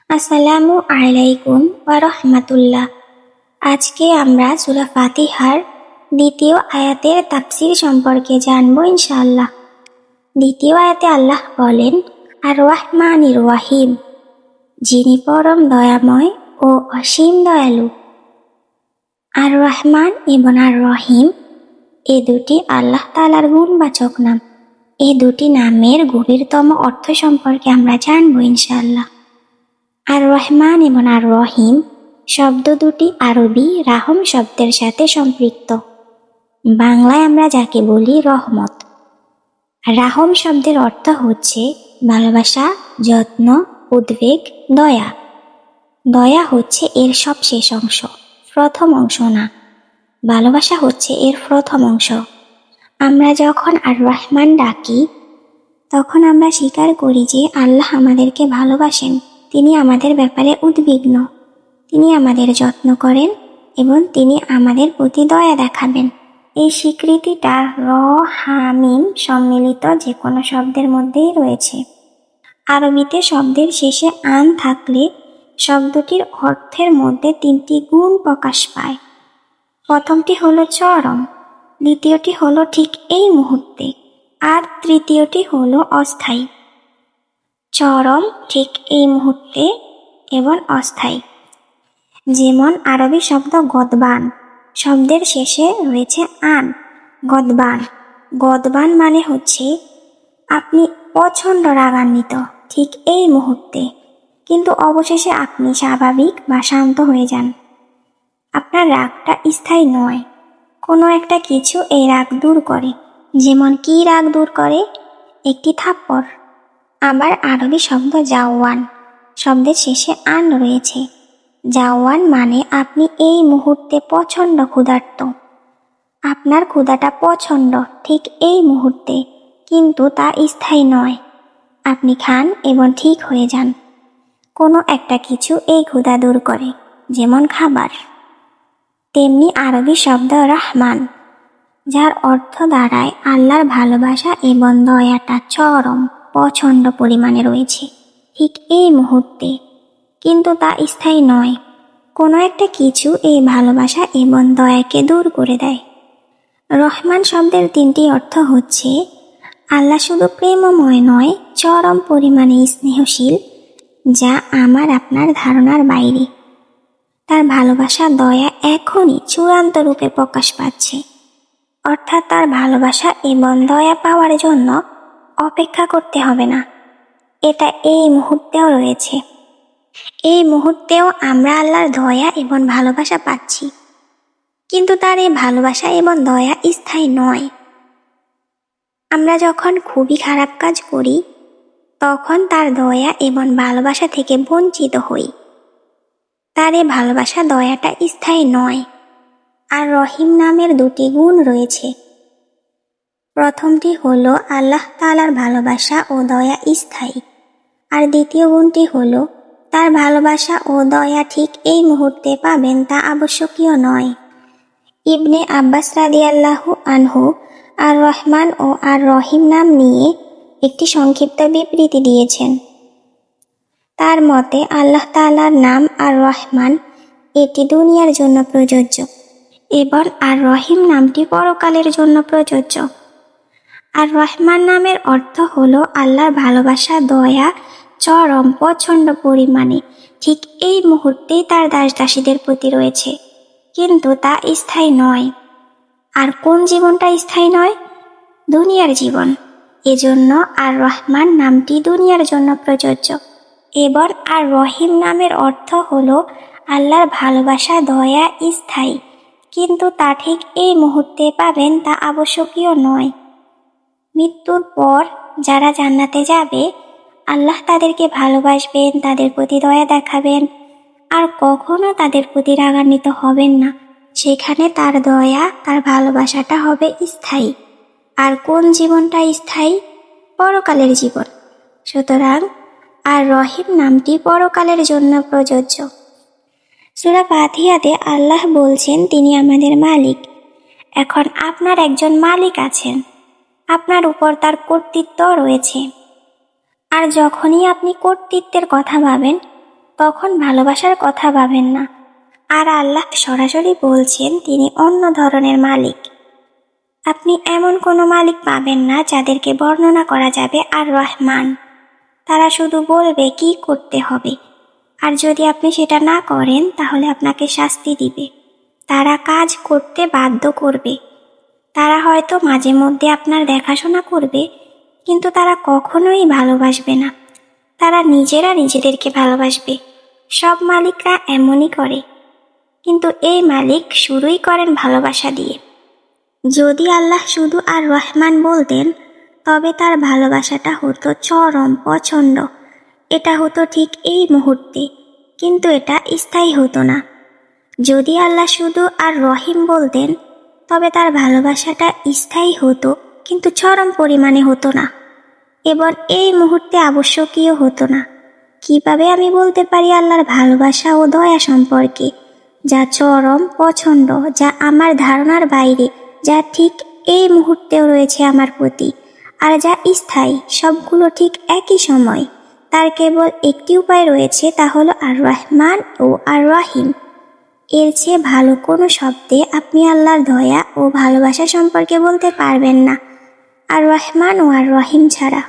আসসালামু আলাইকুম ওয়া রাহমাতুল্লাহ। আজকে আমরা সূরা ফাতিহার দ্বিতীয় আয়াতের তাফসীর সম্পর্কে জানবো ইনশাআল্লাহ। দ্বিতীয় আয়াতে আল্লাহ বলেন, আর রহমানির রহিম, যিনি পরম দয়াময় ও অসীম দয়ালু। আর রহমান এবং আর রহিম এ দুটি আল্লাহ তাআলার গুণবাচক নাম। এ দুটি নামের গভীরতম অর্থ সম্পর্কে আমরা জানবো ইনশাআল্লাহ। আর রহমান এবং আর রহিম শব্দ দুটি আরবি রাহম শব্দের সাথে সম্পৃক্ত। বাংলায় আমরা যাকে বলি রহমত। রাহম শব্দের অর্থ হচ্ছে ভালোবাসা, যত্ন, উদ্বেগ, দয়া। দয়া হচ্ছে এর সবশেষ অংশ, প্রথম অংশ না। ভালোবাসা হচ্ছে এর প্রথম অংশ। আমরা যখন আর রহমান ডাকি, তখন আমরা স্বীকার করি যে আল্লাহ আমাদেরকে ভালোবাসেন। তিনি আমাদের ব্যাপারে উদ্বিগ্ন, তিনি আমাদের যত্ন করেন এবং তিনি আমাদের প্রতি দয়া দেখাবেন। এই স্বীকৃতিটা হামিম সম্মিলিত যে কোনো শব্দের মধ্যেই রয়েছে। আরবিতে শব্দের শেষে আন থাকলে শব্দটির অর্থের মধ্যে তিনটি গুণ প্রকাশ পায়। প্রথমটি হলো চরম, দ্বিতীয়টি হলো ঠিক এই মুহূর্তে, আর তৃতীয়টি হলো অস্থায়ী। চরম, ঠিক এই মুহূর্তে এবং অস্থায়ী। যেমন আরবি শব্দ গদবান, শব্দের শেষে রয়েছে আন। গদবান, গদবান মানে হচ্ছে আপনি প্রচণ্ড রাগান্বিত ঠিক এই মুহূর্তে, কিন্তু অবশেষে আপনি স্বাভাবিক বা শান্ত হয়ে যান। আপনার রাগটা স্থায়ী নয়, কোনো একটা কিছু এই রাগ দূর করে। যেমন কি রাগ দূর করে? একটি থাপ্পড়। আবার আরবি শব্দ জাওয়ান, শব্দের শেষে আন রয়েছে। জাওয়ান মানে আপনি এই মুহূর্তে প্রচণ্ড ক্ষুধার্ত। আপনার ক্ষুধাটা প্রচণ্ড ঠিক এই মুহূর্তে, কিন্তু তা স্থায়ী নয়। আপনি খান এবং ঠিক হয়ে যান। কোনো একটা কিছু এই ক্ষুধা দূর করে, যেমন খাবার। তেমনি আরবি শব্দ রহমান, যার অর্থ দাঁড়ায় আল্লাহর ভালোবাসা এবং দয়াটা চরম প্রচণ্ড পরিমাণে রয়েছে ঠিক এই মুহূর্তে, কিন্তু তা স্থায়ী নয়। কোনো একটা কিছু এই ভালোবাসা এবং দয়াকে দূর করে দেয়। রহমান শব্দের তিনটি অর্থ হচ্ছে আল্লাহ শুধু প্রেমময় নয়, চরম পরিমাণে স্নেহশীল, যা আমার আপনার ধারণার বাইরে। তার ভালোবাসা, দয়া এখনই চূড়ান্ত রূপে প্রকাশ পাচ্ছে। অর্থাৎ তার ভালোবাসা এবং দয়া পাওয়ার জন্য অপেক্ষা করতে হবে না, এটা এই মুহূর্তেও রয়েছে। এই মুহূর্তেও আমরা আল্লাহর দয়া এবং ভালোবাসা পাচ্ছি, কিন্তু তার এই ভালোবাসা এবং দয়া স্থায়ী নয়। আমরা যখন খুবই খারাপ কাজ করি, তখন তার দয়া এবং ভালোবাসা থেকে বঞ্চিত হই। তার এই ভালোবাসা, দয়াটা স্থায়ী নয়। আর রহিম নামের দুটি গুণ রয়েছে। প্রথমটি হলো আল্লাহ তাআলার ভালোবাসা ও দয়া স্থায়ী, আর দ্বিতীয় গুণটি হলো তার ভালোবাসা ও দয়া ঠিক এই মুহূর্তে পাবেন তা আবশ্যকীয় নয়। ইবনে আব্বাস রাদিয়াল্লাহু আনহু আর রহমান ও আর রহিম নাম নিয়ে একটি সংক্ষিপ্ত বিবৃতি দিয়েছেন। তার মতে আল্লাহ তাআলার নাম আর রহমান এটি দুনিয়ার জন্য প্রযোজ্য, এবং আর রহিম নামটি পরকালের জন্য প্রযোজ্য। আর রহমান নামের অর্থ হলো আল্লাহর ভালোবাসা, দয়া চরম প্রচণ্ড পরিমাণে ঠিক এই মুহূর্তেই তার দাস দাসীদের প্রতি রয়েছে, কিন্তু তা স্থায়ী নয়। আর কোন জীবনটা স্থায়ী নয়? দুনিয়ার জীবন। এজন্য আর রহমান নামটি দুনিয়ার জন্য প্রযোজ্য। এবার আর রহিম নামের অর্থ হলো আল্লাহর ভালোবাসা, দয়া স্থায়ী, কিন্তু তা ঠিক এই মুহূর্তে পাবেন তা আবশ্যকীয় নয়। মৃত্যুর পর যারা জান্নাতে যাবে, আল্লাহ তাদেরকে ভালোবাসবেন, তাদের প্রতি দয়া দেখাবেন, আর কখনো তাদের প্রতি রাগান্বিত হবেন না। সেখানে তার দয়া, তার ভালোবাসাটা হবে স্থায়ী। আর কোন জীবনটা স্থায়ী? পরকালের জীবন। সুতরাং আর রহিম নামটি পরকালের জন্য প্রযোজ্য। সূরা ফাতিহাতে আল্লাহ বলছেন তিনি আমাদের মালিক। এখন আপনার একজন মালিক আছেন, আপনার উপর তার কর্তৃত্ব রয়েছে। আর যখনই আপনি কর্তৃত্বের কথা ভাবেন, তখন ভালোবাসার কথা ভাবেন না। আর আল্লাহ সরাসরি বলছেন তিনি অন্য ধরনের মালিক। আপনি এমন কোনো মালিক পাবেন না যাদেরকে বর্ণনা করা যাবে আর রহমান। তারা শুধু বলবে কি করতে হবে, আর যদি আপনি সেটা না করেন তাহলে আপনাকে শাস্তি দিবে। তারা কাজ করতে বাধ্য করবে। তারা হয়তো মাঝে মধ্যে আপনার দেখাশোনা করবে, কিন্তু তারা কখনোই ভালোবাসবে না। তারা নিজেরা নিজেদেরকে ভালোবাসবে। সব মালিকরা এমনই করে, কিন্তু এই মালিক শুরুই করেন ভালোবাসা দিয়ে। যদি আল্লাহ শুধু আর রহমান বলতেন তবে তার ভালোবাসাটা হতো চরম পছন্দ। এটা হতো ঠিক এই মুহূর্তে, কিন্তু এটা স্থায়ী হতো না। যদি আল্লাহ শুধু আর রহিম বলতেন তবে তার ভালোবাসাটা স্থায়ী হতো, কিন্তু চরম পরিমাণে হতো না, এবং এই মুহূর্তে আবশ্যকীয় হতো না। কিভাবে আমি বলতে পারি আল্লাহর ভালোবাসা ও দয়া সম্পর্কে, যা চরম পছন্দ, যা আমার ধারণার বাইরে, যা ঠিক এই মুহূর্তেও রয়েছে আমার প্রতি, আর যা স্থায়ী, সবগুলো ঠিক একই সময়। তার কেবল একটি উপায় রয়েছে, তা হলো আর রহমান ও আর রহিম। এর চেয়ে ভালো কোনো শব্দে আপনি আল্লাহর দয়া ও ভালোবাসা সম্পর্কে বলতে পারবেন না আর রহমান ও আর রহিম ছাড়া।